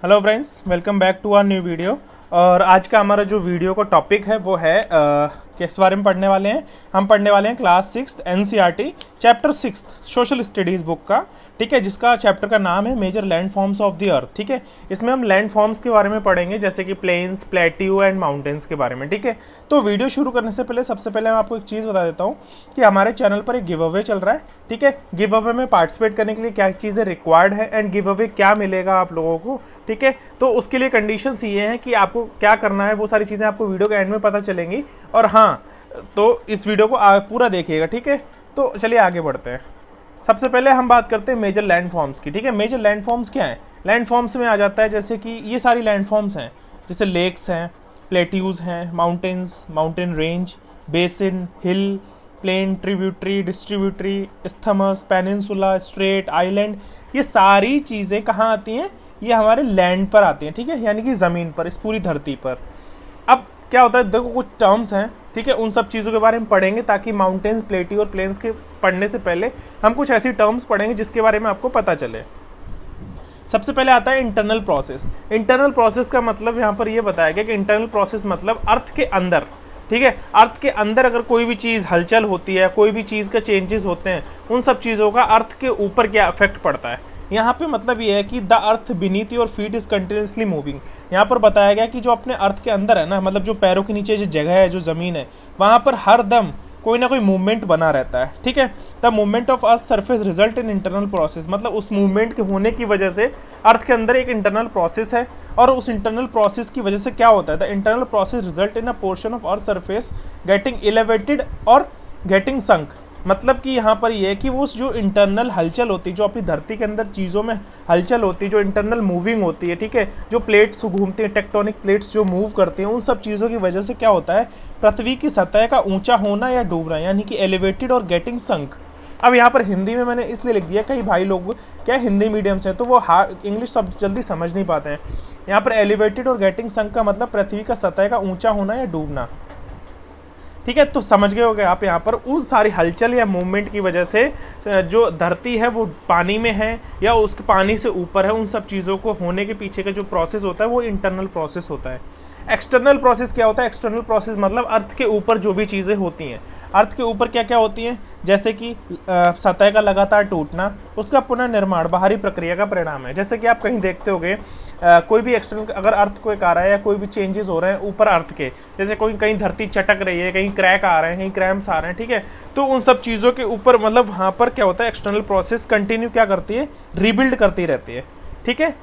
Hello friends, welcome back to our new video. और आज का हमारा जो वीडियो का टॉपिक है वो है किस बारे में पढ़ने वाले हैं। हम पढ़ने वाले हैं class 6 NCERT chapter 6 social studies book का, ठीक है, जिसका चैप्टर का नाम है major landforms of the earth. ठीक है, इसमें हम लैंड फॉर्म्स के बारे में पढ़ेंगे, जैसे कि प्लेन्स, प्लेट्यू एंड माउंटेन्स के बारे में। ठीक है, तो वीडियो शुरू करने से पहले सबसे पहले मैं आपको एक चीज़ बता देता हूँ कि हमारे चैनल पर एक गिव अवे चल रहा है। ठीक है, गिव अवे में पार्टिसिपेट करने के लिए क्या चीज़ें रिक्वायर्ड है एंड गिव अवे क्या मिलेगा आप लोगों को। ठीक है, तो उसके लिए कंडीशंस ये हैं कि आपको क्या करना है, वो सारी चीज़ें आपको वीडियो के एंड में पता चलेंगी। और हाँ, तो इस वीडियो को पूरा देखिएगा। ठीक है, तो चलिए आगे बढ़ते हैं। सबसे पहले हम बात करते हैं मेजर लैंड फॉर्म्स की। ठीक है, मेजर लैंड फॉर्म्स क्या है? लैंड फॉर्म्स में आ जाता है जैसे कि ये सारी लैंड फॉर्म्स हैं, जैसे लेक्स हैं, प्लेट्यूज हैं, mountains, mountain range, basin, hill, plain, tributary, distributary, isthmus, peninsula, strait, island. ये सारी चीज़ें कहाँ आती हैं? ये हमारे लैंड पर आती हैं। ठीक है, यानी कि ज़मीन पर, इस पूरी धरती पर। अब क्या होता है, देखो कुछ टर्म्स हैं, ठीक है, उन सब चीज़ों के बारे में पढ़ेंगे ताकि माउंटेन्स, प्लेट्यू और प्लेन्स के पढ़ने से पहले हम कुछ ऐसी टर्म्स पढ़ेंगे जिसके बारे में आपको पता चले। सबसे पहले आता है इंटरनल प्रोसेस। इंटरनल प्रोसेस का मतलब यहाँ पर ये बताया गया कि इंटरनल प्रोसेस मतलब अर्थ के अंदर। ठीक है, अर्थ के अंदर अगर कोई भी चीज़ हलचल होती है, कोई भी चीज़ का चेंजेस होते हैं, उन सब चीज़ों का अर्थ के ऊपर क्या इफेक्ट पड़ता है। यहाँ पे मतलब ये है कि the earth beneath your feet is continuously moving. यहाँ पर बताया गया कि जो अपने अर्थ के अंदर है ना, मतलब जो पैरों के नीचे जो जगह है, जो ज़मीन है, वहाँ पर हर दम कोई ना कोई मूवमेंट बना रहता है। ठीक है, the movement of earth surface result in internal process, मतलब उस मूवमेंट के होने की वजह से अर्थ के अंदर एक इंटरनल प्रोसेस है, और उस इंटरनल प्रोसेस की वजह से क्या होता है, the internal process result in a portion of earth surface getting elevated और गेटिंग संक। मतलब कि यहाँ पर ये है कि वो जो इंटरनल हलचल होती है, जो अपनी धरती के अंदर चीज़ों में हलचल होती है, जो इंटरनल मूविंग होती है, ठीक है, जो प्लेट्स घूमती हैं, टेक्टोनिक प्लेट्स जो मूव करती हैं, उन सब चीज़ों की वजह से क्या होता है, पृथ्वी की सतह का ऊंचा होना या डूबना, यानी कि एलिवेटेड और गेटिंग संक। अब यहाँ पर हिंदी में मैंने इसलिए लिख दिया, कई भाई लोग क्या हिंदी मीडियम से तो वो इंग्लिश सब जल्दी समझ नहीं पाते हैं। यहाँ पर एलिवेटेड और गेटिंग संक का मतलब पृथ्वी का सतह का ऊंचा होना या डूबना। ठीक है, तो समझ गए होंगे आप यहाँ पर उस सारी हलचल या मूवमेंट की वजह से जो धरती है वो पानी में है या उसके पानी से ऊपर है, उन सब चीज़ों को होने के पीछे का जो प्रोसेस होता है वो इंटरनल प्रोसेस होता है। एक्सटर्नल प्रोसेस क्या होता है? एक्सटर्नल प्रोसेस मतलब अर्थ के ऊपर जो भी चीज़ें होती हैं, अर्थ के ऊपर क्या क्या होती हैं, जैसे कि सतह का लगातार टूटना, उसका पुनर्निर्माण बाहरी प्रक्रिया का परिणाम है। जैसे कि आप कहीं देखते होंगे कोई भी एक्सटर्नल, अगर अर्थ कोई आ रहा है या कोई भी चेंजेस हो रहे हैं ऊपर अर्थ के, जैसे कोई कहीं धरती चटक रही है, कहीं क्रैक आ रहे हैं, कहीं क्रैम्प्स आ रहे हैं, ठीक है, तो उन सब चीज़ों के ऊपर मतलब वहाँ पर क्या होता है, एक्सटर्नल प्रोसेस कंटिन्यू क्या करती है, रीबिल्ड करती रहती है। ठीक है,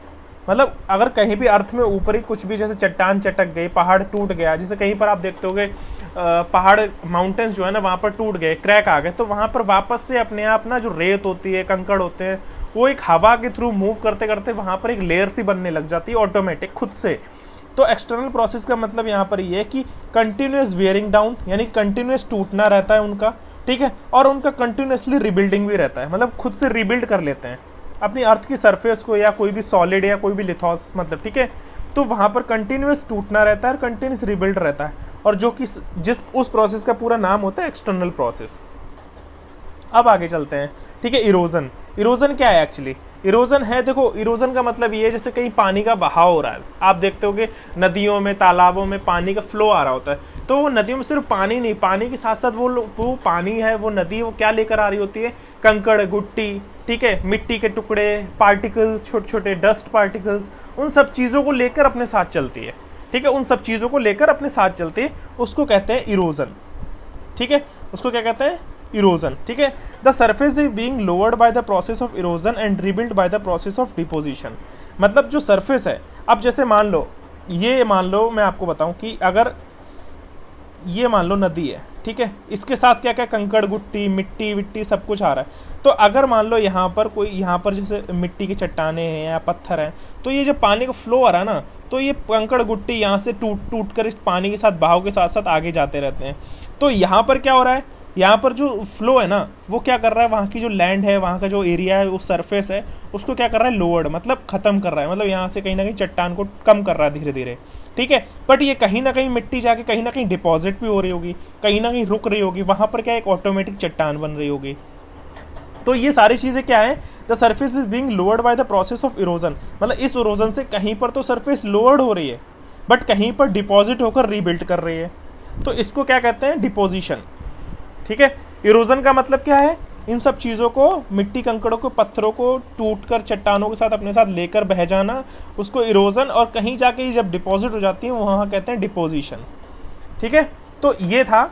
मतलब अगर कहीं भी अर्थ में ऊपर ही कुछ भी, जैसे चट्टान चटक गई, पहाड़ टूट गया, जैसे कहीं पर आप देखते होगे पहाड़ माउंटेन्स जो है ना वहाँ पर टूट गए, क्रैक आ गए, तो वहाँ पर वापस से अपने आप ना जो रेत होती है, कंकड़ होते हैं, वो एक हवा के थ्रू मूव करते करते वहाँ पर एक लेयर सी बनने लग जाती है ऑटोमेटिक खुद से। तो एक्सटर्नल प्रोसेस का मतलब यहाँ पर ये है कि कंटिन्यूस वेयरिंग डाउन, यानी कंटिन्यूस टूटना रहता है उनका, ठीक है, और उनका कंटिन्यूसली रिबिल्डिंग भी रहता है, मतलब खुद से रिबिल्ड कर लेते हैं अपनी अर्थ की सरफेस को, या कोई भी सॉलिड या कोई भी लिथोस, मतलब ठीक है, तो वहाँ पर कंटिन्यूस टूटना रहता है और कंटिन्यूस रिबिल्ड रहता है, और जो कि जिस उस प्रोसेस का पूरा नाम होता है एक्सटर्नल प्रोसेस। अब आगे चलते हैं। ठीक है, इरोजन। इरोजन क्या है एक्चुअली? इरोजन है, देखो इरोजन का मतलब ये है जैसे कहीं पानी का बहाव हो रहा है, आप देखते होगे नदियों में, तालाबों में पानी का फ्लो आ रहा होता है, तो वो नदियों में सिर्फ पानी नहीं, पानी के साथ साथ वो पानी है, वो नदी वो क्या लेकर आ रही होती है, कंकड़, गुट्टी, ठीक है, मिट्टी के टुकड़े, पार्टिकल्स, छोटे छोटे डस्ट पार्टिकल्स, उन सब चीज़ों को लेकर अपने साथ चलती है। ठीक है, उन सब चीज़ों को लेकर अपने साथ चलती है, उसको कहते हैं इरोजन। ठीक है, उसको क्या कहते हैं? इरोजन। ठीक है, the surface is being lowered by the process of erosion and rebuild by the process of deposition. मतलब जो सरफेस है, अब जैसे मान लो, ये मान लो मैं आपको बताऊं कि अगर ये मान लो नदी है, ठीक है, इसके साथ क्या क्या कंकड़, गुट्टी, मिट्टी विट्टी सब कुछ आ रहा है, तो अगर मान लो यहाँ पर कोई, यहाँ पर जैसे मिट्टी की चट्टाने हैं या पत्थर हैं, तो ये जो पानी का फ्लो आ रहा है ना, तो ये कंकड़ गुट्टी यहाँ से टूट टूट कर इस पानी के साथ, बहाव के साथ साथ आगे जाते रहते हैं। तो यहाँ पर क्या हो रहा है, यहाँ पर जो फ्लो है ना, वो क्या कर रहा है, वहाँ की जो लैंड है, वहाँ का जो एरिया है, उस सरफेस है, उसको क्या कर रहा है, लोअर्ड, मतलब ख़त्म कर रहा है, मतलब यहाँ से कहीं ना कहीं चट्टान को कम कर रहा है धीरे धीरे। ठीक है, बट ये कहीं ना कहीं मिट्टी जाके कहीं ना कहीं डिपॉजिट भी हो रही होगी, कहीं ना कहीं रुक रही होगी, वहाँ पर क्या एक ऑटोमेटिक चट्टान बन रही होगी। तो ये सारी चीज़ें क्या है, the surface is being lowered by the process of erosion, मतलब इस इरोजन से कहीं पर तो सरफेस लोअर्ड हो रही है बट कहीं पर डिपॉजिट होकर रीबिल्ड कर रही है, तो इसको क्या कहते हैं, डिपोजिशन। ठीक है, इरोजन का मतलब क्या है, इन सब चीज़ों को, मिट्टी कंकड़ों को, पत्थरों को टूटकर चट्टानों के साथ अपने साथ लेकर बह जाना, उसको इरोजन, और कहीं जाके जब डिपॉजिट हो जाती है वहाँ कहते हैं डिपोजिशन। ठीक है, तो ये था,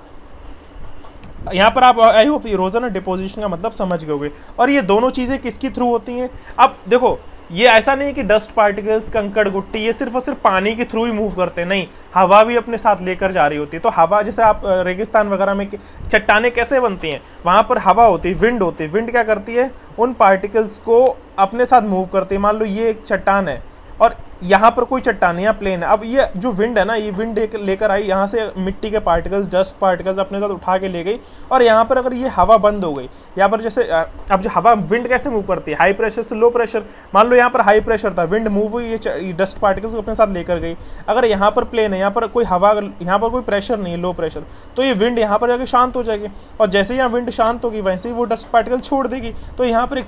यहाँ पर आप आई होप इरोजन और डिपोजिशन का मतलब समझ गए होंगे। और ये दोनों चीज़ें किसकी थ्रू होती हैं, अब देखो ये ऐसा नहीं कि डस्ट पार्टिकल्स, कंकड़ गुट्टी ये सिर्फ और सिर्फ पानी के थ्रू ही मूव करते हैं, नहीं, हवा भी अपने साथ लेकर जा रही होती है। तो हवा, जैसे आप रेगिस्तान वगैरह में चट्टानें कैसे बनती हैं, वहाँ पर हवा होती है, विंड होती है, विंड क्या करती है, उन पार्टिकल्स को अपने साथ मूव करती है। मान लो ये एक चट्टान है और यहाँ पर कोई चट्टान है, यहाँ प्लेन है, अब ये जो विंड है ना, ये विंड लेकर आई, यहाँ से मिट्टी के पार्टिकल्स, डस्ट पार्टिकल्स अपने साथ उठा के ले गई, और यहाँ पर अगर ये हवा बंद हो गई, यहाँ पर जैसे अब जो हवा, विंड कैसे मूव करती है, हाई प्रेशर से लो प्रेशर, मान लो यहाँ पर हाई प्रेशर था, विंड मूव हुई, ये डस्ट पार्टिकल्स को अपने साथ लेकर गई। अगर यहाँ पर प्लेन है, यहाँ पर कोई हवा, यहाँ पर कोई प्रेशर नहीं है, लो प्रेशर, तो ये विंड यहाँ पर जाके शांत हो जाएगी, और जैसे यहाँ विंड शांत होगी वैसे ही वो डस्ट पार्टिकल छोड़ देगी, तो यहाँ पर एक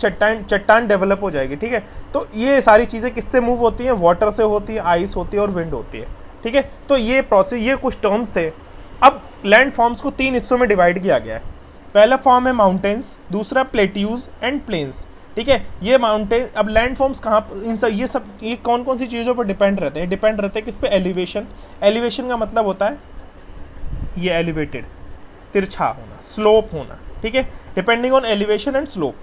चट्टान डेवलप हो जाएगी। ठीक है, तो ये सारी चीज़ें किससे मूव होती हैं, वाटर से होती है, आइस होती है और विंड होती है। ठीक है, तो ये प्रोसेस, ये कुछ टर्म्स थे। अब लैंड फॉर्म्स को 3 हिस्सों में डिवाइड किया गया है। पहला फॉर्म है माउंटेन्स, दूसरा प्लेट्यूज एंड प्लेन्स। ठीक है, ये माउंटेन, अब लैंड फॉर्म्स कहाँ, इन सब ये कौन कौन सी चीज़ों पर डिपेंड रहते हैं, डिपेंड रहते हैं किस पे, एलिवेशन। एलिवेशन का मतलब होता है ये एलिवेटेड, तिरछा होना, स्लोप होना। ठीक है, depending on elevation and slope.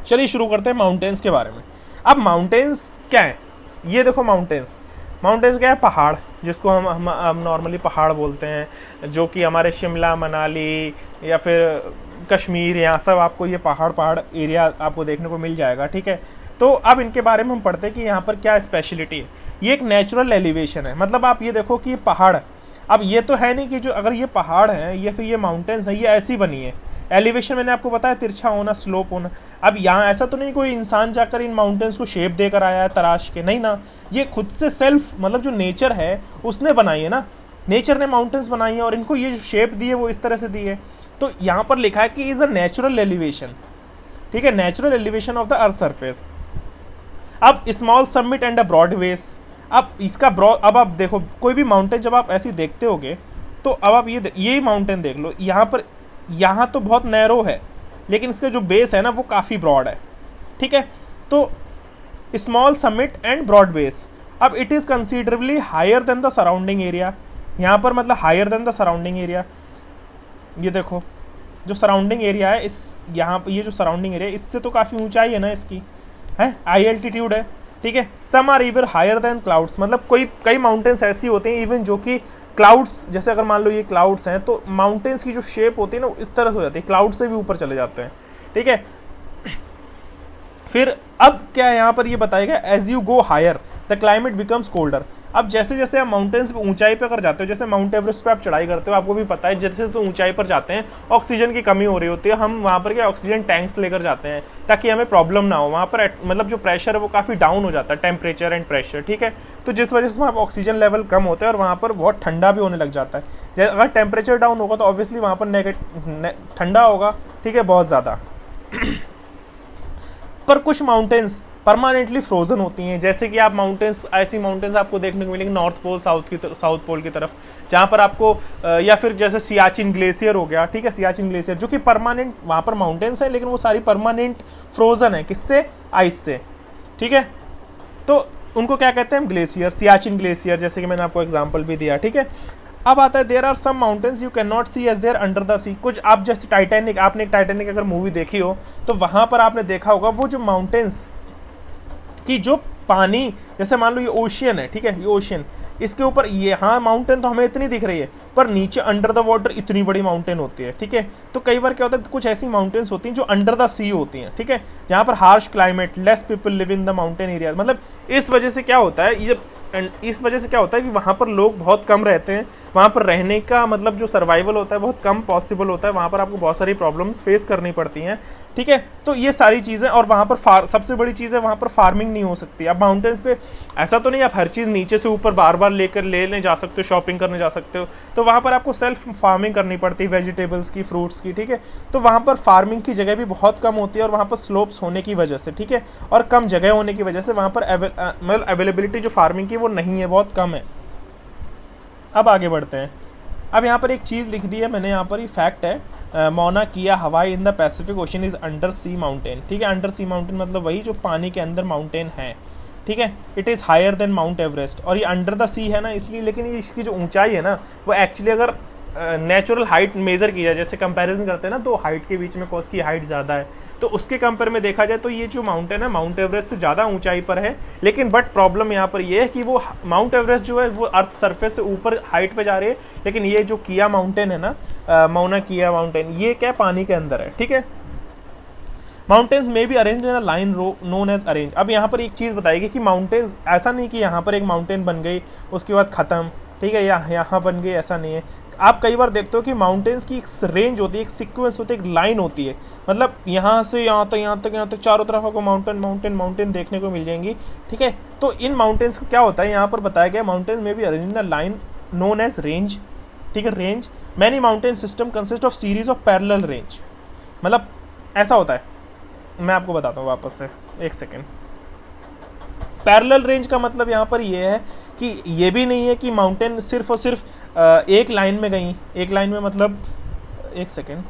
चलिए शुरू करते हैं माउंटेन्स के बारे में। अब माउंटेन्स क्या है, ये देखो माउंटेन्स क्या है, पहाड़, जिसको हम नॉर्मली पहाड़ बोलते हैं, जो कि हमारे शिमला, मनाली या फिर कश्मीर, यहाँ सब आपको ये पहाड़ एरिया आपको देखने को मिल जाएगा। ठीक है, तो अब इनके बारे में हम पढ़ते हैं कि यहाँ पर क्या स्पेशलिटी है। ये एक नेचुरल एलिवेशन है, मतलब आप ये देखो कि ये पहाड़, अब ये तो है नहीं कि जो अगर ये पहाड़ हैं या फिर ये माउंटेन्स हैं, ये ऐसी बनी है। एलिवेशन मैंने आपको बताया, तिरछा होना, स्लोप होना। अब यहाँ ऐसा तो नहीं कोई इंसान जाकर इन माउंटेन्स को शेप देकर आया है तराश के, नहीं ना, ये खुद से सेल्फ, मतलब जो नेचर है उसने बनाई है ना, नेचर ने माउंटेन्स बनाई है और इनको ये जो शेप दी है वो इस तरह से दी है। तो यहाँ पर लिखा है कि इज अ नेचुरल एलिवेशन। ठीक है, natural elevation of the earth surface. अब small summit and a broad base. अब इसका अब आप देखो कोई भी माउंटेन जब आप ऐसे देखते होगे, तो अब आप ये माउंटेन देख लो, यहाँ तो बहुत नैरो है लेकिन इसका जो बेस है ना वो काफ़ी ब्रॉड है। ठीक है, तो small summit and broad base. अब it is considerably higher than the surrounding area, यहाँ पर मतलब higher than the surrounding area. ये देखो जो सराउंडिंग एरिया है, इस यहाँ पर ये जो सराउंडिंग एरिया है इससे तो काफ़ी ऊंचाई है ना इसकी, है हाई एल्टीट्यूड है। ठीक है, some are even higher than clouds, मतलब कई माउंटेन्स ऐसी होती हैं इवन जो कि क्लाउड्स, जैसे अगर मान लो ये क्लाउड्स हैं तो माउंटेन्स की जो शेप होती है ना इस तरह से हो जाती है, क्लाउड से भी ऊपर चले जाते हैं। ठीक है, फिर अब क्या है यहाँ पर ये बताएगा, as you go higher the climate becomes colder. अब जैसे जैसे आप माउंटेन्स पे ऊंचाई पे अगर जाते हो, जैसे माउंट एवरेस्ट पे आप चढ़ाई करते हो, आपको भी पता है जैसे जैसे ऊंचाई पर जाते हैं ऑक्सीजन की कमी हो रही होती है, हम वहाँ पर क्या ऑक्सीजन टैंक्स लेकर जाते हैं ताकि हमें प्रॉब्लम ना हो। वहाँ पर मतलब जो प्रेशर है वो काफ़ी डाउन हो जाता है, टेम्परेचर एंड प्रेशर। ठीक है, तो जिस वजह से वहाँ पर ऑक्सीजन लेवल कम होता है और वहाँ पर बहुत ठंडा भी होने लग जाता है। अगर टेम्परेचर डाउन होगा तो ऑब्वियसली वहाँ पर ठंडा होगा। ठीक है, बहुत ज़्यादा। पर कुछ माउंटेन्स परमानेंटली फ्रोजन होती हैं, जैसे कि आप माउंटेन्स, ऐसी माउंटेन्स आपको देखने को मिलेंगे नॉर्थ पोल, साउथ पोल की तरफ, जहाँ पर आपको या फिर जैसे सियाचिन ग्लेशियर हो गया। ठीक है, सियाचिन ग्लेशियर जो कि परमानेंट, वहाँ पर माउंटेन्स है लेकिन वो सारी परमानेंट फ्रोजन है, किससे, आइस से। ठीक है, तो उनको क्या कहते हैं, ग्लेशियर, सियाचिन ग्लेशियर, जैसे कि मैंने आपको एग्जाम्पल भी दिया। ठीक है, अब आता है there are some mountains you can not see as they're under the sea. कुछ आप जैसे टाइटैनिक, आपने एक टाइटैनिक अगर मूवी देखी हो तो वहाँ पर आपने देखा होगा वो जो माउंटेन्स कि जो पानी, जैसे मान लो ये ओशियन है, ठीक है, ये ओशियन, इसके ऊपर ये, हाँ माउंटेन तो हमें इतनी दिख रही है पर नीचे अंडर द वाटर इतनी बड़ी माउंटेन होती है। ठीक है, तो कई बार क्या होता है, कुछ ऐसी माउंटेन्स होती हैं जो अंडर द सी होती हैं। ठीक है, जहाँ पर harsh climate, less people live in the mountain area, मतलब इस वजह से क्या होता है, ये इस वजह से क्या होता है कि वहाँ पर लोग बहुत कम रहते हैं, वहाँ पर रहने का मतलब जो सर्वाइवल होता है बहुत कम पॉसिबल होता है, वहाँ पर आपको बहुत सारी प्रॉब्लम्स फेस करनी पड़ती हैं, ठीक है। तो ये सारी चीज़ें, और वहाँ पर सबसे बड़ी चीज़ है वहाँ पर फार्मिंग नहीं हो सकती। अब माउंटेन्स पे ऐसा तो नहीं आप हर चीज़ नीचे से ऊपर बार बार लेने जा सकते हो, शॉपिंग करने जा सकते हो, तो वहाँ पर आपको सेल्फ फार्मिंग करनी पड़ती है वेजिटेबल्स की, फ्रूट्स की, ठीक है। तो वहाँ पर फार्मिंग की जगह भी बहुत कम होती है, और वहाँ पर स्लोप्स होने की वजह से, ठीक है, और कम जगह होने की वजह से वहाँ पर मतलब अवेलेबिलिटी जो फार्मिंग की वो नहीं है, बहुत कम है। अब आगे बढ़ते हैं। अब यहाँ पर एक चीज़ लिख दी है मैंने, यहाँ पर ये फैक्ट है, Mauna Kea Hawaii in the Pacific Ocean is under sea mountain, ठीक है। अंडर सी माउंटेन मतलब वही जो पानी के अंदर माउंटेन है, ठीक है। It is higher than Mount Everest, और ये अंडर द सी है ना इसलिए, लेकिन ये इसकी जो ऊंचाई है ना वो एक्चुअली अगर नेचुरल हाइट मेज़र की जाए, जैसे कंपैरिजन करते हैं ना दो हाइट के बीच में कौन की हाइट ज़्यादा है, तो उसके कंपेयर में देखा जाए तो ये जो माउंटेन है माउंट एवरेस्ट से ज़्यादा ऊंचाई पर है। लेकिन बट प्रॉब्लम यहाँ पर ये है कि वो माउंट एवरेस्ट जो है वो अर्थ सरफेस से ऊपर हाइट पे जा रही है, लेकिन ये जो किया माउंटेन है ना, मौना किया माउंटेन, ये क्या पानी के अंदर है, ठीक है। माउंटेन्स में भी arrange in a line known as arrange. अब यहाँ पर एक चीज़ बताएगी कि माउंटेन्स ऐसा नहीं कि यहाँ पर एक माउंटेन बन गई उसके बाद ख़त्म, ठीक है, या यहाँ बन गई, ऐसा नहीं है। आप कई बार देखते हो कि माउंटेन्स की एक रेंज होती है, एक सीक्वेंस होती है, एक लाइन होती है, मतलब यहाँ से यहाँ तक यहाँ तक यहाँ तक चारों तरफ आपको माउंटेन माउंटेन माउंटेन देखने को मिल जाएंगी, ठीक है। तो इन माउंटेन्स को क्या होता है यहाँ पर बताया गया, माउंटेन्स में भी arrange in a line known as range, ठीक है, range. Many mountain system consist of series of parallel range, मतलब ऐसा होता है, मैं आपको बताता हूँ वापस से, एक सेकेंड। पैरेलल रेंज का मतलब यहाँ पर ये है कि ये भी नहीं है कि माउंटेन सिर्फ और सिर्फ एक लाइन में गई, एक लाइन में मतलब, एक सेकेंड,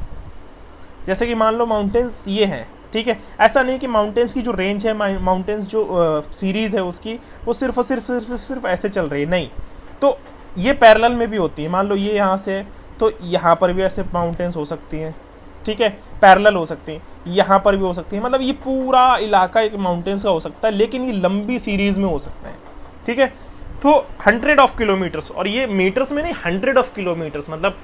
जैसे कि मान लो माउंटेन्स ये हैं, ठीक है, ऐसा नहीं कि माउंटेन्स की जो रेंज है, माउंटेन्स जो सीरीज़ है उसकी वो सिर्फ और सिर्फ ऐसे चल रही है, नहीं। तो ये पैरेलल में भी होती है, मान लो ये यहाँ से है तो यहाँ पर भी ऐसे माउंटेन्स हो सकती हैं, ठीक है, पैरेलल हो सकती हैं, यहाँ पर भी हो सकती है, मतलब ये पूरा इलाका एक माउंटेन्स का हो सकता है, लेकिन ये लंबी सीरीज़ में हो सकता है, ठीक है। तो 100 ऑफ किलोमीटर्स, और ये मीटर्स में नहीं, 100 ऑफ किलोमीटर्स, मतलब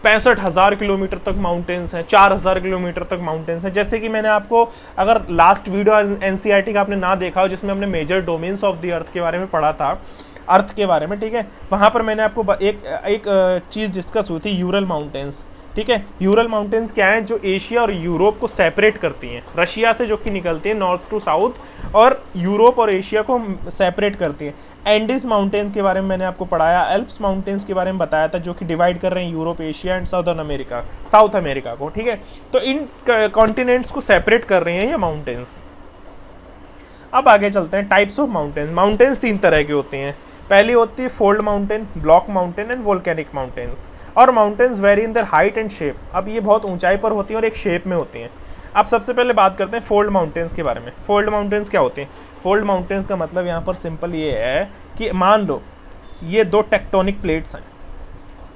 65,000 किलोमीटर तक माउंटेन्स हैं, 4,000 किलोमीटर तक माउंटेन्स हैं। जैसे कि मैंने आपको, अगर लास्ट वीडियो एनसीईआरटी का आपने ना देखा हो जिसमें हमने major domains of the earth के बारे में पढ़ा था, अर्थ के बारे में, ठीक है, वहाँ पर मैंने आपको एक चीज़ डिस्कस हुई थी, यूरल माउंटेन्स, ठीक है। यूरल माउंटेन्स क्या हैं, जो एशिया और यूरोप को सेपरेट करती हैं, रशिया से जो कि निकलती है नॉर्थ टू साउथ, और यूरोप और एशिया को सेपरेट करती हैं। एंडीज माउंटेन्स के बारे में मैंने आपको पढ़ाया, एल्प्स माउंटेन्स के बारे में बताया था, जो कि डिवाइड कर रहे हैं Europe, Asia and south America को, ठीक है। तो इन कॉन्टिनेंट्स को सेपरेट कर रहे हैं ये माउंटेन्स। अब आगे चलते हैं, टाइप्स ऑफ माउंटेन्स। माउंटेन्स 3 तरह की होती हैं, पहली होती है fold mountain, block mountain and volcanic mountains. और mountains vary in their height and shape, अब ये बहुत ऊंचाई पर होती हैं और एक शेप में होती हैं। अब सबसे पहले बात करते हैं फोल्ड माउंटेन्स के बारे में। फोल्ड माउंटेन्स क्या होते हैं? फोल्ड माउंटेन्स का मतलब यहाँ पर सिंपल ये है कि मान लो ये 2 टेक्टोनिक प्लेट्स हैं,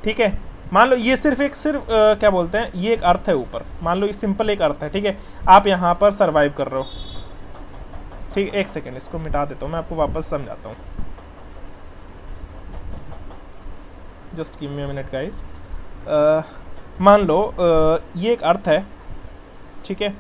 ठीक है, मान लो ये सिर्फ क्या बोलते हैं, ये एक अर्थ है ऊपर, मान लो ये सिंपल एक अर्थ है, ठीक है, आप यहाँ पर सर्वाइव कर रहे हो, ठीक है। एक सेकेंड, इसको मिटा देता हूँ, मैं आपको वापस समझाता हूँ, just give me a minute guys. मान लो ये एक अर्थ है, ठीक है,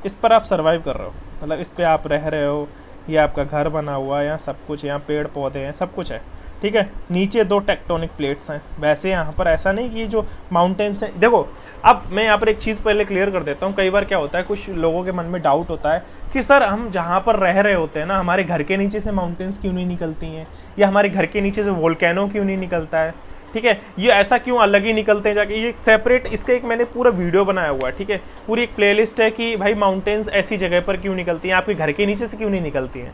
इस पर आप सर्वाइव कर रहे हो, मतलब इस पर आप रह रहे हो, ये आपका घर बना हुआ है, यहाँ सब कुछ, यहाँ पेड़ पौधे हैं, सब कुछ है, ठीक है। नीचे 2 टेक्टोनिक प्लेट्स हैं। वैसे यहाँ पर ऐसा नहीं कि जो माउंटेन्स हैं, देखो अब मैं यहाँ पर एक चीज़ पहले क्लियर कर देता हूँ। कई बार क्या होता है, कुछ लोगों के मन में डाउट होता है कि सर हम जहाँ पर रह रहे होते हैं ना, हमारे घर के नीचे से माउंटेन्स क्यों नहीं निकलती हैं, या हमारे घर के नीचे से वोल्केनो क्यों नहीं निकलता है, ठीक है, ये ऐसा क्यों अलग ही निकलते हैं जाके। ये एक सेपरेट, इसका एक मैंने पूरा वीडियो बनाया हुआ है, ठीक है, पूरी एक प्लेलिस्ट है कि भाई माउंटेन्स ऐसी जगह पर क्यों निकलती हैं, आपके घर के नीचे से क्यों नहीं निकलती हैं,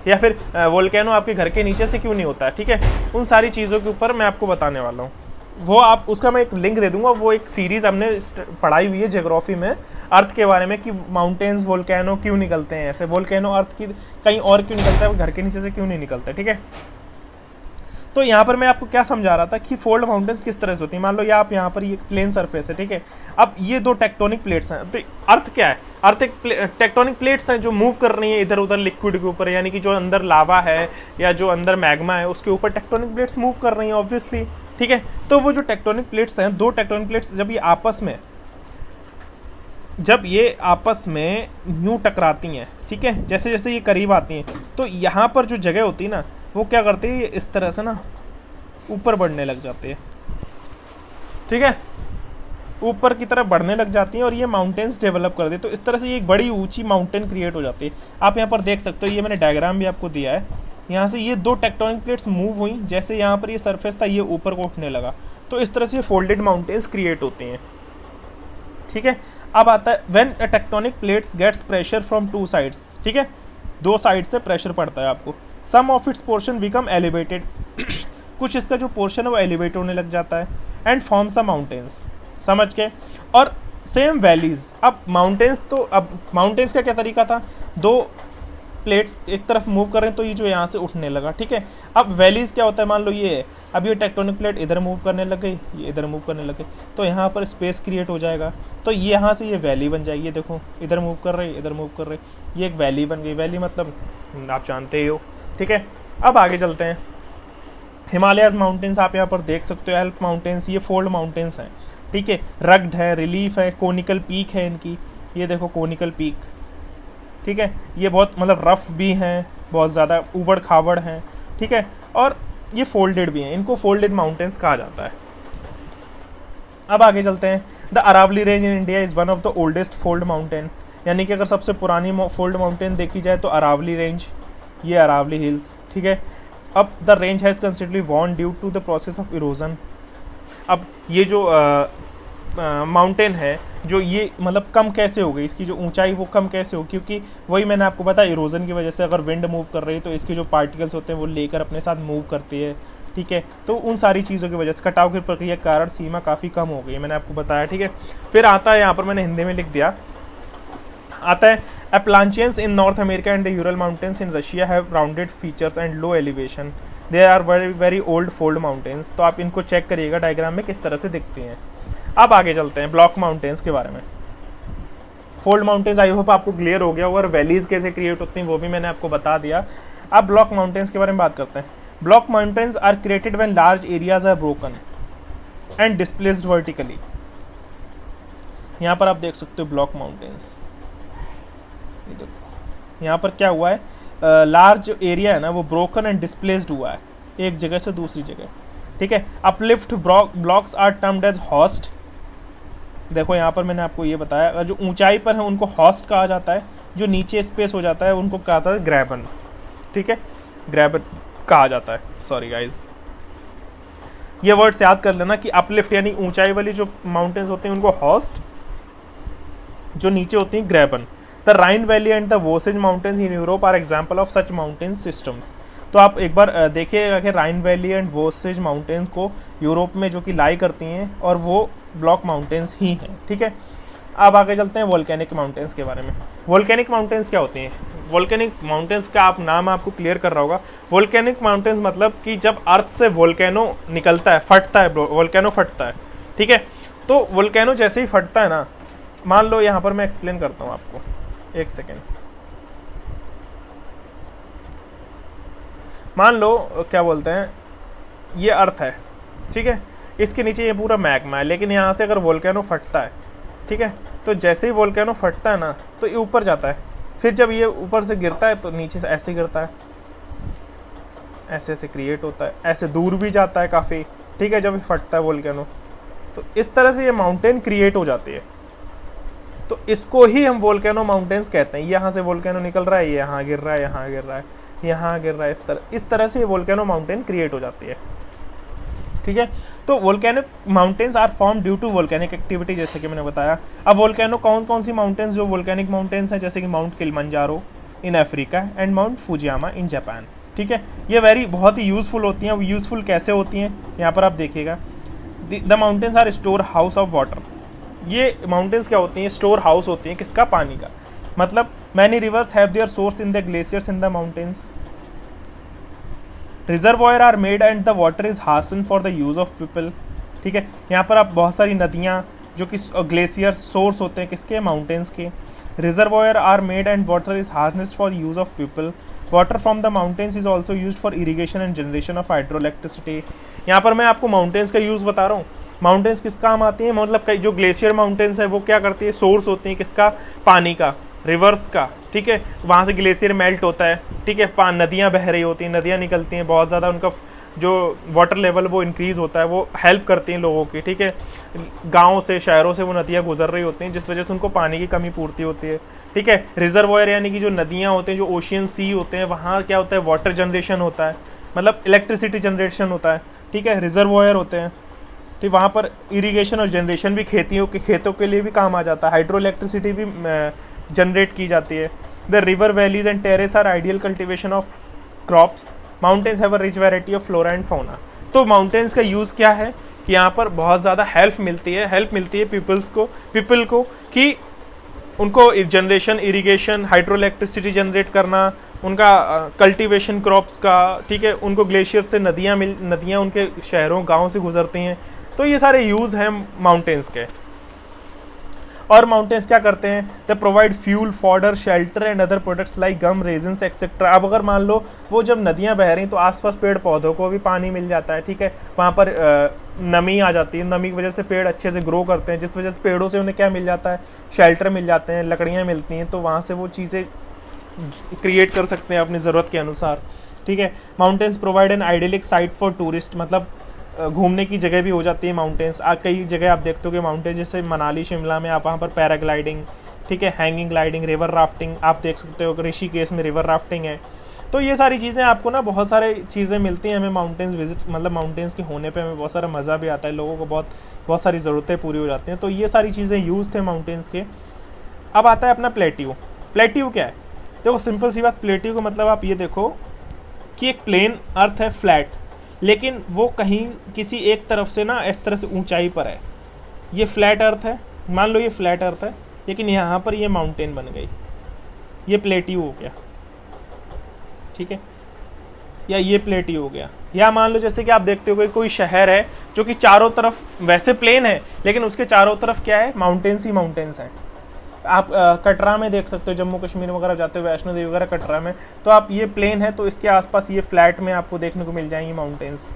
या फिर वोल्केनो आपके घर के नीचे से क्यों नहीं होता है, ठीक है। उन सारी चीज़ों के ऊपर मैं आपको बताने वाला हूँ, वो आप उसका मैं एक लिंक दे दूंगा। वो एक सीरीज़ हमने पढ़ाई हुई है ज्योग्राफी में अर्थ के बारे में कि माउंटेन्स वोल्केनो क्यों निकलते हैं, ऐसे वोल्केनो अर्थ की कहीं और क्यों निकलता है, वो घर के नीचे से क्यों नहीं निकलता है, ठीक है। तो यहाँ पर मैं आपको क्या समझा रहा था कि फोल्ड माउंटेन्स किस तरह से होती है। मान लो ये आप यहाँ पर ये प्लेन सरफेस है, ठीक है, अब ये 2 टेक्टोनिक प्लेट्स हैं। तो अर्थ क्या है, अर्थ एक टेक्टोनिक प्लेट्स हैं जो मूव कर रही हैं इधर उधर लिक्विड के ऊपर, यानी कि जो अंदर लावा है या जो अंदर मैग्मा है उसके ऊपर टेक्टोनिक प्लेट्स मूव कर रही हैं ऑब्वियसली, ठीक है। तो वो जो टेक्टोनिक प्लेट्स हैं, 2 टेक्टोनिक प्लेट्स जब ये आपस में यूँ टकराती हैं, ठीक है, जैसे जैसे ये करीब आती हैं, तो यहाँ पर जो जगह होती है ना, वो क्या करती है, इस तरह से ना ऊपर बढ़ने लग जाते हैं, ठीक है, ऊपर की तरफ बढ़ने लग जाती हैं और ये माउंटेन्स डेवलप कर देती है। तो इस तरह से ये एक बड़ी ऊंची माउंटेन क्रिएट हो जाती है। आप यहाँ पर देख सकते हो, ये मैंने डायग्राम भी आपको दिया है। यहाँ से ये दो टेक्टोनिक प्लेट्स मूव हुई, जैसे यहाँ पर ये सरफेस था ये ऊपर को उठने लगा, तो इस तरह से ये फोल्डेड माउंटेन्स क्रिएट होती हैं। ठीक है, अब आता है when a tectonic plates gets pressure from two sides. ठीक है, दो साइड से प्रेशर पड़ता है आपको। Some of its portion become elevated कुछ इसका जो पोर्शन है वो एलिवेट होने लग जाता है, एंड फॉर्म्स द माउंटेन्स। समझ के, और सेम वैलीज। अब माउंटेन्स, तो अब माउंटेन्स का क्या तरीका था, दो प्लेट्स एक तरफ मूव कर रहे हैं तो ये जो यहाँ से उठने लगा। ठीक है, अब वैलीज क्या होता है, मान लो ये है, अब ये टेक्टोनिक प्लेट इधर मूव करने लग गई, ये इधर मूव करने लग गई, तो यहाँ पर स्पेस क्रिएट हो जाएगा, तो ये यहाँ से ये वैली बन जाएगी। देखो इधर मूव कर रही, इधर मूव कर रही, ये एक वैली बन गई। वैली मतलब आप जानते ही हो। ठीक है, अब आगे चलते हैं। हिमालयाज माउंटेन्स आप यहाँ पर देख सकते हो, एल्प माउंटेन्स, ये फोल्ड माउंटेन्स हैं। ठीक है, रग्ड है, रिलीफ है, कोनिकल पीक है इनकी, ये देखो कोनिकल पीक। ठीक है, ये बहुत मतलब रफ भी हैं, बहुत ज़्यादा ऊबड़ खाबड़ हैं। ठीक है, और ये फोल्डेड भी हैं, इनको फोल्डेड माउंटेन्स कहा जाता है। अब आगे चलते हैं। The Aravalli range in India is one of the oldest fold mountain, यानी कि अगर सबसे पुरानी फोल्ड माउंटेन देखी जाए तो अरावली रेंज, ये अरावली हिल्स। ठीक है, अब the range has considerably worn due to the process of erosion. अब ये जो माउंटेन है, जो ये मतलब कम कैसे हो गई, इसकी जो ऊंचाई वो कम कैसे हो, क्योंकि वही मैंने आपको बताया, इरोजन की वजह से अगर विंड मूव कर रही है तो इसके जो पार्टिकल्स होते हैं वो लेकर अपने साथ मूव करती है। ठीक है, तो उन सारी चीज़ों की वजह से कटाव की प्रक्रिया के कारण सीमा काफ़ी कम हो गई, मैंने आपको बताया। ठीक है, फिर आता है, यहाँ पर मैंने हिंदी में लिख दिया, आता है Appalachians in North America and the Ural Mountains in Russia have rounded features and low elevation. They are very old fold mountains. तो आप इनको चेक करिएगा डायग्राम में किस तरह से दिखती हैं। अब आगे चलते हैं ब्लॉक माउंटेन्स के बारे में। फोल्ड माउंटेन्स आई होप आपको क्लियर हो गया, और वैलीज कैसे क्रिएट होती हैं वो भी मैंने आपको बता दिया। अब ब्लॉक माउंटेन्स के बारे में बात करते हैं। Block mountains are created when large areas are broken and displaced vertically. यहाँ पर आप देख सकते हो ब्लॉक माउंटेन्स, ये देखो यहाँ पर क्या हुआ है, लार्ज एरिया है ना वो ब्रोकन एंड डिस्प्लेस्ड हुआ है एक जगह से दूसरी जगह। ठीक है, uplift blocks are termed as horst. देखो यहाँ पर मैंने आपको ये बताया, अगर जो ऊंचाई पर है उनको हॉस्ट कहा जाता है, जो नीचे स्पेस हो जाता है उनको कहा जाता है ग्रैबन। ठीक है, ग्रैबन कहा जाता है। सॉरी गाइज, ये वर्ड्स याद कर लेना कि अपलिफ्ट यानी ऊंचाई वाली जो माउंटेन्स होती हैं उनको हॉस्ट, जो नीचे होती हैं graben. The Rhine valley and the Vosges mountains in Europe are example of such mountain systems. तो आप एक बार देखिएगा कि Rhine valley and Vosges mountains को यूरोप में जो कि लाई करती हैं, और वो ब्लॉक माउंटेन्स ही हैं। ठीक है, अब आगे चलते हैं वोल्केनिक माउंटेन्स के बारे में। वोल्केनिक माउंटेन्स क्या होती हैं? वोल्केनिक माउंटेन्स का आप नाम आपको क्लियर कर रहा होगा। वोल्केनिक माउंटेन्स मतलब कि जब अर्थ से वोल्केनो निकलता है, फटता है, वोल्केनो फटता है। ठीक है, तो वोल्केनो जैसे ही फटता है ना, मान लो यहाँ पर मैं एक्सप्लेन करता हूँ आपको, एक सेकेंड। मान लो क्या बोलते हैं, ये अर्थ है, ठीक है, इसके नीचे ये पूरा मैग्मा है, लेकिन यहाँ से अगर वोल्केनो फटता है, ठीक है, तो जैसे ही वोल्केनो फटता है ना तो ये ऊपर जाता है, फिर जब ये ऊपर से गिरता है तो नीचे से ऐसे गिरता है, ऐसे ऐसे क्रिएट होता है, ऐसे दूर भी जाता है काफ़ी। ठीक है, जब ये फटता है वोल्केनो तो इस तरह से ये माउंटेन क्रिएट हो जाती है। तो इसको ही हम वोल्केनो माउंटेन्स कहते हैं। यहाँ से वोल्केनो निकल रहा है, ये यहाँ गिर रहा है, यहाँ गिर रहा है, यहाँ गिर रहा है, इस तरह से ये वोल्केनो माउंटेन क्रिएट हो जाती है। ठीक है, तो volcanic mountains are form due to volcanic activity, जैसे कि मैंने बताया। अब वोल्केनो कौन कौन सी माउंटेन्स जो वोल्केनिक माउंटेन्स हैं, जैसे कि Mount Kilimanjaro in Africa and Mount Fujiyama in Japan. ठीक है, ये बहुत ही यूज़फुल होती हैं। यूज़फुल कैसे होती हैं, यहाँ पर आप देखिएगा। The mountains are store house of water. ये माउंटेन्स क्या होती हैं? स्टोर हाउस होती हैं, किसका? पानी का। मतलब many rivers have their source in the glaciers in the mountains. Reservoir are made and the water is हासन for the use of people. ठीक है, यहाँ पर आप बहुत सारी नदियाँ जो कि ग्लेशियर सोर्स होते हैं, किसके? माउंटेन्स के। Reservoir are made and water is harnessed for use of people. Water from the mountains is also use for irrigation and generation of hydro electricity. यहाँ पर मैं आपको माउंटेन्स का यूज़ बता रहा हूँ। माउंटेन्स किस काम आती हैं? मतलब जो ग्लेशियर माउंटेन्स है वो क्या करती है? सोर्स होती हैं, किसका? पानी का, रिवर्स का। ठीक है, वहाँ से ग्लेशियर मेल्ट होता है। ठीक है, नदियाँ बह रही होती हैं, नदियाँ निकलती हैं, बहुत ज़्यादा उनका जो वाटर लेवल वो इंक्रीज़ होता है, वो हेल्प करती हैं लोगों की, ठीक है। गाँव से, शहरों से वो नदियाँ गुजर रही होती हैं, जिस वजह से उनको पानी की कमी पूर्ति होती है, ठीक है। रिजर्वॉयर यानी कि जो नदियाँ होते हैं, जो ओशियन सी होते हैं, वहाँ क्या होता है, वाटर जनरेशन होता है, मतलब इलेक्ट्रिसिटी जनरेशन होता है, ठीक है। रिजर्वॉयर होते हैं, ठीक, वहाँ पर इरिगेशन और जनरेशन भी खेतों के लिए भी काम आ जाता है, हाइड्रो इलेक्ट्रिसिटी भी जनरेट की जाती है। The river valleys and terrace are ideal cultivation of crops. Mountains have a rich variety of flora and fauna. तो माउंटेन्स का यूज़ क्या है कि यहाँ पर बहुत ज़्यादा हेल्प मिलती है पीपल को कि उनको generation, irrigation, hydro electricity generate करना, उनका कल्टीवेशन क्रॉप्स का, ठीक है। उनको ग्लेशियर से नदियाँ उनके शहरों गाँव से गुजरती हैं। तो ये सारे यूज़ हैं माउंटेन्स के। और माउंटेन्स क्या करते हैं, they provide fuel, fodder, shelter and other products like gum, resins etcetera. अब अगर मान लो वो जब नदियाँ बह रही तो आसपास पेड़ पौधों को भी पानी मिल जाता है, ठीक है। वहाँ पर नमी आ जाती है, नमी की वजह से पेड़ अच्छे से ग्रो करते हैं, जिस वजह से पेड़ों से उन्हें क्या मिल जाता है, शेल्टर मिल जाते हैं, लकड़ियाँ मिलती हैं, तो वहाँ से वो चीज़ें क्रिएट कर सकते हैं अपनी ज़रूरत के अनुसार, ठीक है। Mountains provide an idyllic site for tourist, मतलब घूमने की जगह भी हो जाती है माउंटेन्स। कई जगह आप देखते हो कि माउंटेन्स, जैसे मनाली, शिमला में आप वहाँ पर पैराग्लाइडिंग, ठीक है, हैंगिंग ग्लाइडिंग, रिवर राफ्टिंग आप देख सकते हो। ऋषिकेश में रिवर राफ्टिंग है। तो ये सारी चीज़ें आपको ना बहुत सारी चीज़ें मिलती हैं हमें माउंटेन्स विजिट, मतलब माउंटेन्स के होने पे हमें बहुत सारा मज़ा भी आता है, लोगों को बहुत सारी ज़रूरतें पूरी हो जाती हैं। तो ये सारी चीज़ें यूज़ थे माउंटेन्स के। अब आता है अपना प्लेट्यू। प्लेट्यू क्या है, देखो सिंपल सी बात, प्लेट्यू का मतलब आप ये देखो कि एक प्लेन अर्थ है, फ्लैट, लेकिन वो कहीं किसी एक तरफ से ना इस तरह से ऊंचाई पर है। ये फ्लैट अर्थ है, मान लो ये फ्लैट अर्थ है, लेकिन यहाँ पर ये माउंटेन बन गई, ये प्लेट्यू हो गया, ठीक है। या ये प्लेट्यू हो गया। या मान लो जैसे कि आप देखते हो कोई शहर है जो कि चारों तरफ वैसे प्लेन है, लेकिन उसके चारों तरफ क्या है, माउंटेन्स ही माउंटेन्स हैं। आप कटरा में देख सकते हो, जम्मू कश्मीर वगैरह जाते हो, वैष्णो देवी वगैरह कटरा में, तो आप ये प्लेन है तो इसके आसपास ये फ्लैट में आपको देखने को मिल जाएंगी माउंटेन्स।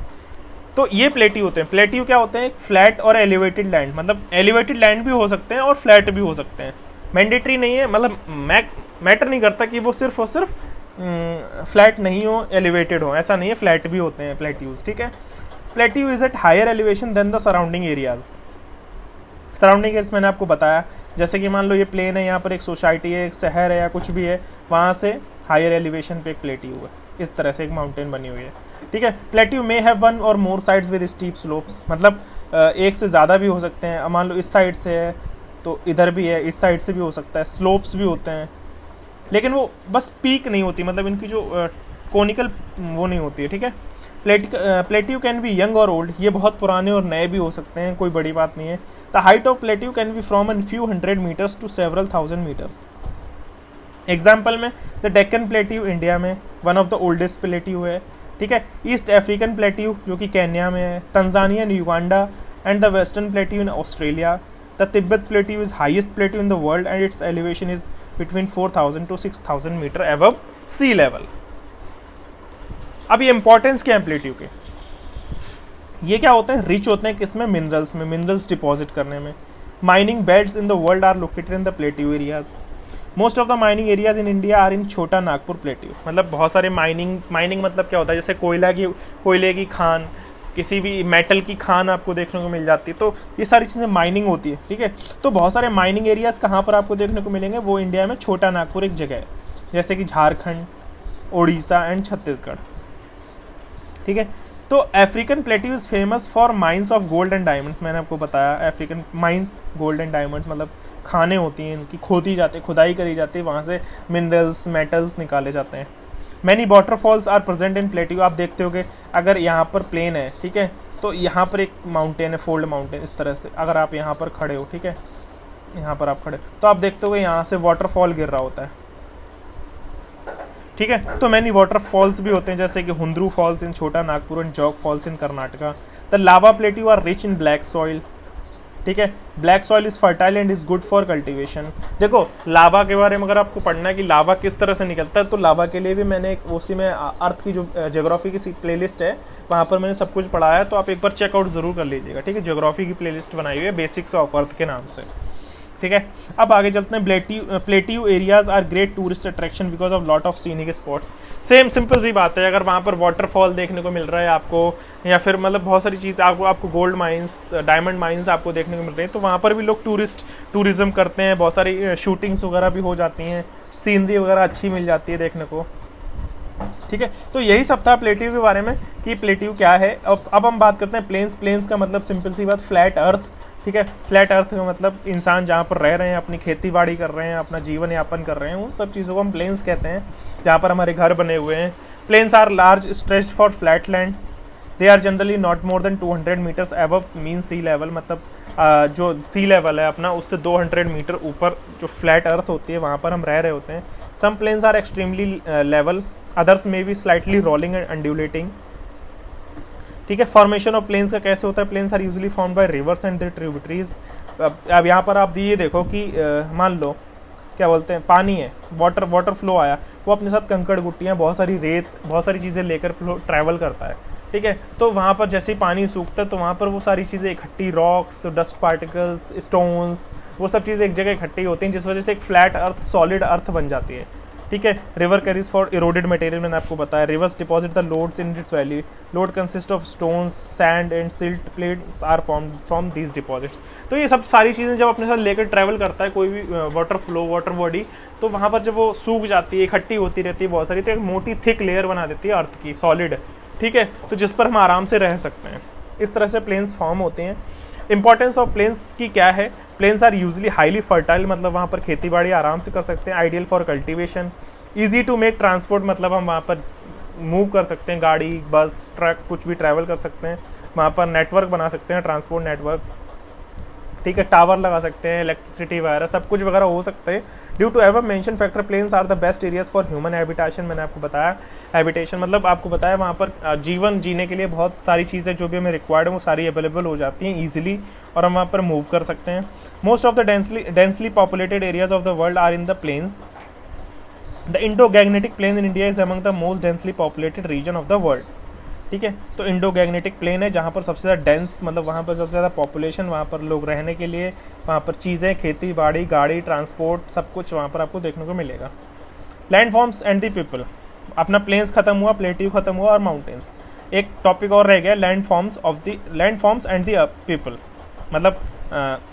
तो ये प्लेट्यू होते हैं। प्लेट्यू क्या होते हैं, फ्लैट और एलिवेटेड लैंड, मतलब एलिवेटेड लैंड भी हो सकते हैं और फ्लैट भी हो सकते हैं, मैंडेटरी नहीं है, मतलब मैटर नहीं करता कि वो सिर्फ और सिर्फ फ्लैट नहीं हो, एलिवेटेड हो, ऐसा नहीं है, फ्लैट भी होते हैं प्लेट्यूज, ठीक है। Plateau is at higher elevation than the surrounding areas. Surrounding areas मैंने आपको बताया, जैसे कि मान लो ये प्लेन है, यहाँ पर एक सोसाइटी है, एक शहर है या कुछ भी है, वहाँ से हायर एलिवेशन पे एक प्लेट्यू है, इस तरह से एक माउंटेन बनी हुई है, ठीक है। प्लेट्यू मे हैव वन और मोर साइड्स विद स्टीप स्लोप्स, मतलब एक से ज़्यादा भी हो सकते हैं। मान लो इस साइड से है तो इधर भी है, इस साइड से भी हो सकता है, स्लोप्स भी होते हैं, लेकिन वो बस पीक नहीं होती, मतलब इनकी जो कोनिकल वो नहीं होती है, ठीक है। प्लेट्यू कैन बी यंग और ओल्ड, ये बहुत पुराने और नए भी हो सकते हैं, कोई बड़ी बात नहीं है। The height of plateau can be from an few 100 meters to several 1000 meters. Example में द डेक्कन प्लेट्यू इंडिया में one of the oldest plateau है, ठीक है। ईस्ट अफ्रीकन प्लेट्यू जो कि केन्या में है, Tanzania, Uganda and the western plateau in Australia. The Tibet plateau is highest plateau in the world and its elevation is between 4000 to 6000 meter above sea level. अब ये importance क्या है plateau के, ये क्या होते हैं, रिच होते हैं किसमें, मिनरल्स में, मिनरल्स डिपॉजिट करने में। Mining beds in the world are located in the plateau areas. Most of the mining areas in India are in Chota Nagpur plateau, मतलब बहुत सारे माइनिंग मतलब क्या होता है, जैसे कोयले की खान, किसी भी मेटल की खान आपको देखने को मिल जाती है, तो ये सारी चीज़ें माइनिंग होती है, ठीक है। तो बहुत सारे माइनिंग एरियाज कहाँ पर आपको देखने को मिलेंगे, वो इंडिया में छोटा नागपुर एक जगह है, जैसे कि झारखंड, उड़ीसा एंड छत्तीसगढ़, ठीक है। तो African plateau is famous for mines of gold and diamonds, मैंने आपको बताया African mines, gold and diamonds मतलब खाने होती हैं इनकी, खुदाई करी जाती है, वहाँ से मिनरल्स, मेटल्स निकाले जाते हैं। Many waterfalls are present in plateau, आप देखते हो कि अगर यहाँ पर प्लेन है, ठीक है, तो यहाँ पर एक माउंटेन है, फोल्ड माउंटेन, इस तरह से अगर आप यहाँ पर खड़े हो, ठीक है, यहाँ पर आप खड़े तो आप देखते हो कि यहाँ से वाटरफॉल गिर रहा होता है, ठीक है। तो मैनी वाटरफॉल्स भी होते हैं, जैसे कि हुंद्रू falls in Chota Nagpur and Jog falls in Karnataka. The lava plateau are rich in black soil, ठीक है। Black soil is fertile and is good for cultivation. देखो लावा के बारे में अगर आपको पढ़ना है कि लावा किस तरह से निकलता है, तो लावा के लिए भी मैंने एक उसी में अर्थ की जो ज्योग्राफी की प्लेलिस्ट है, वहाँ पर मैंने सब कुछ पढ़ाया है, तो आप एक बार चेकआउट जरूर कर लीजिएगा, ठीक है। ज्योग्राफी की प्लेलिस्ट बनाई हुई है बेसिक्स ऑफ अर्थ के नाम से, ठीक है। अब आगे चलते हैं। Plateau areas are great tourist attraction because of lot of scenic spots. Same simple सी बात है, अगर वहाँ पर वाटरफॉल देखने को मिल रहा है आपको, या फिर मतलब बहुत सारी चीज़ आपको गोल्ड माइंस, डायमंड माइंस आपको देखने को मिल रही है, तो वहाँ पर भी लोग टूरिज्म करते हैं, बहुत सारी शूटिंग्स वगैरह भी हो जाती हैं, सीनरी वगैरह अच्छी मिल जाती है देखने को, ठीक है। तो यही सब था प्लेट्यू के बारे में कि प्लेट्यू क्या है। अब हम बात करते हैं प्लेन्स का मतलब सिंपल सी बात फ्लैट अर्थ, ठीक है। फ्लैट अर्थ का मतलब इंसान जहाँ पर रह रहे हैं, अपनी खेती बाड़ी कर रहे हैं, अपना जीवन यापन कर रहे हैं, उन सब चीज़ों को हम प्लेन्स कहते हैं, जहाँ पर हमारे घर बने हुए हैं। Plains are large stretched for flat land, they are generally not more than 200 meters above mean sea level, मतलब जो सी लेवल है अपना उससे 200 मीटर ऊपर जो फ्लैट अर्थ होती है वहाँ पर हम रह रहे होते हैं। Some plains are extremely level, others में भी स्लाइटली रोलिंग एंड अंड्यूलेटिंग, ठीक है। फॉर्मेशन ऑफ प्लेन्स का कैसे होता है? Plains are usually formed by rivers and their tributaries. अब यहाँ पर आप ये देखो कि मान लो क्या बोलते हैं, पानी है, वाटर फ्लो आया, वो अपने साथ कंकड़ गुट्टियाँ, बहुत सारी रेत, बहुत सारी चीज़ें लेकर ट्रैवल करता है, ठीक है। तो वहाँ पर जैसे ही पानी सूखता है तो वहाँ पर वो सारी चीज़ें इकट्ठी, रॉक्स, डस्ट पार्टिकल्स, स्टोन्स, वो सब चीज़ें एक जगह इकट्ठी होती हैं, जिस वजह से एक फ्लैट अर्थ, सॉलिड अर्थ बन जाती है, ठीक है। River carries for eroded material, मैंने आपको बताया। Rivers deposit the loads in its valley, load consist of stones, sand and silt plates are formed from these deposits. तो ये सब सारी चीज़ें जब अपने साथ लेकर ट्रैवल करता है कोई भी वाटर बॉडी, तो वहाँ पर जब वो सूख जाती है, इकट्ठी होती रहती है बहुत सारी, तो एक मोटी थिक लेयर बना देती है अर्थ की, सॉलिड, ठीक है, तो जिस पर हम आराम से रह सकते हैं। इस तरह से प्लेन्स फॉर्म होते हैं। इंपॉर्टेंस ऑफ प्लेन्स की क्या है? Plains are usually highly fertile, मतलब वहाँ पर खेती बाड़ी आराम से कर सकते हैं। Ideal for cultivation, easy to make transport, मतलब हम वहाँ पर मूव कर सकते हैं, गाड़ी, बस, ट्रक, कुछ भी ट्रैवल कर सकते हैं। वहाँ पर नेटवर्क बना सकते हैं, ट्रांसपोर्ट नेटवर्क, ठीक है, टावर लगा सकते हैं, इलेक्ट्रिसिटी वगैरह सब कुछ वगैरह हो सकते हैं। Due to ever mention factor, plains are the best areas for human habitation. मैंने आपको बताया हैबिटेशन मतलब आपको बताया वहाँ पर जीवन जीने के लिए बहुत सारी चीज़ें जो भी हमें रिक्वायर्ड है वो सारी अवेलेबल हो जाती हैं ईजिली, और हम वहाँ पर मूव कर सकते हैं। Most of the densely populated areas of the world are in the plains. The Indo Gangetic plain in India is among the most densely populated region of the world, ठीक है। तो इंडो-गैंगनेटिक प्लेन है जहाँ पर सबसे ज़्यादा डेंस, मतलब वहाँ पर सबसे ज़्यादा पॉपुलेशन, वहाँ पर लोग रहने के लिए, वहाँ पर चीज़ें, खेती बाड़ी, गाड़ी, ट्रांसपोर्ट, सब कुछ वहाँ पर आपको देखने को मिलेगा। Land forms and the people, अपना प्लेन्स खत्म हुआ, प्लेट्यू खत्म हुआ और माउंटेन्स। एक टॉपिक और रह गया, land forms and the people, मतलब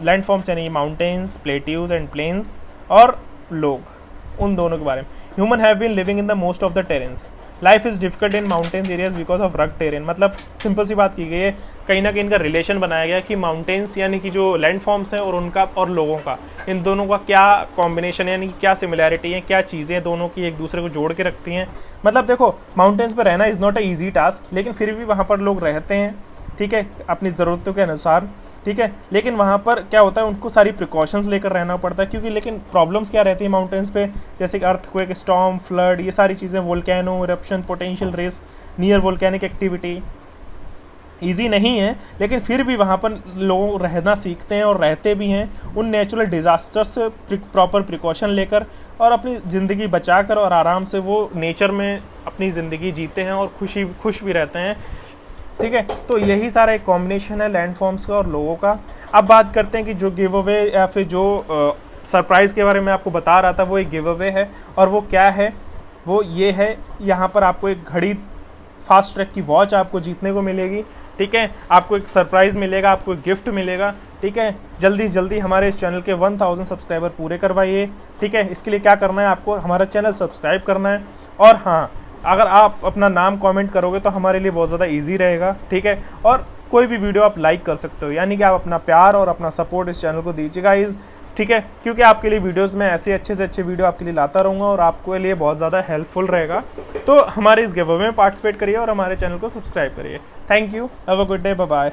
लैंड फॉर्म्स यानी माउंटेन्स, प्लेट्यूज एंड प्लेन्स, और लोग, उन दोनों के बारे में। Human have been living in the most of the terrains. Life is difficult in mountains areas because of rugged terrain, मतलब सिंपल सी बात की गई है, कहीं ना कहीं इनका रिलेशन बनाया गया कि माउंटेन्स यानी कि जो लैंड फॉर्म्स हैं और उनका और लोगों का, इन दोनों का क्या कॉम्बिनेशन है, यानी क्या सिमिलैरिटी है, क्या चीज़ें दोनों की एक दूसरे को जोड़ के रखती हैं। मतलब देखो, माउंटेन्स पर रहना is not a easy task, लेकिन फिर भी वहाँ पर लोग रहते हैं, ठीक है, अपनी ज़रूरतों के अनुसार, ठीक है। लेकिन वहाँ पर क्या होता है, उनको सारी प्रिकॉशंस लेकर रहना पड़ता है, क्योंकि लेकिन प्रॉब्लम्स क्या रहती है माउंटेन्स पे, जैसे कि अर्थक्वेक, स्टॉर्म, फ्लड, ये सारी चीज़ें, volcano eruption, potential risk, near volcanic activity, easy नहीं है, लेकिन फिर भी वहाँ पर लोग रहना सीखते हैं और रहते भी हैं उन नेचुरल डिज़ास्टर्स से प्रॉपर प्रिकॉशन लेकर, और अपनी ज़िंदगी बचा कर और आराम से वो नेचर में अपनी ज़िंदगी जीते हैं और खुश भी रहते हैं, ठीक है। तो यही सारा एक कॉम्बिनेशन है लैंड फॉर्म्स का और लोगों का। अब बात करते हैं कि जो गिव अवे या फिर जो सरप्राइज़ के बारे में आपको बता रहा था, वो एक गिव अवे है, और वो क्या है, वो ये है, यहाँ पर आपको एक घड़ी, फास्ट ट्रैक की वॉच आपको जीतने को मिलेगी, ठीक है। आपको एक सरप्राइज़ मिलेगा, आपको एक गिफ्ट मिलेगा, ठीक है। जल्दी से जल्दी हमारे इस चैनल के 1000 सब्सक्राइबर पूरे करवाइए, ठीक है। इसके लिए क्या करना है, आपको हमारा चैनल सब्सक्राइब करना है, और हाँ, अगर आप अपना नाम कमेंट करोगे तो हमारे लिए बहुत ज़्यादा इजी रहेगा, ठीक है। और कोई भी वीडियो आप लाइक कर सकते हो, यानी कि आप अपना प्यार और अपना सपोर्ट इस चैनल को दीजिएगा गाइस, ठीक है, क्योंकि आपके लिए वीडियोस में ऐसे अच्छे से अच्छे वीडियो आपके लिए लाता रहूँगा और आपके लिए बहुत ज़्यादा हेल्पफुल रहेगा। तो हमारे इस गिव अवे में पार्टिसिपेट करिए और हमारे चैनल को सब्सक्राइब करिए। Thank you, have a good day, bye bye.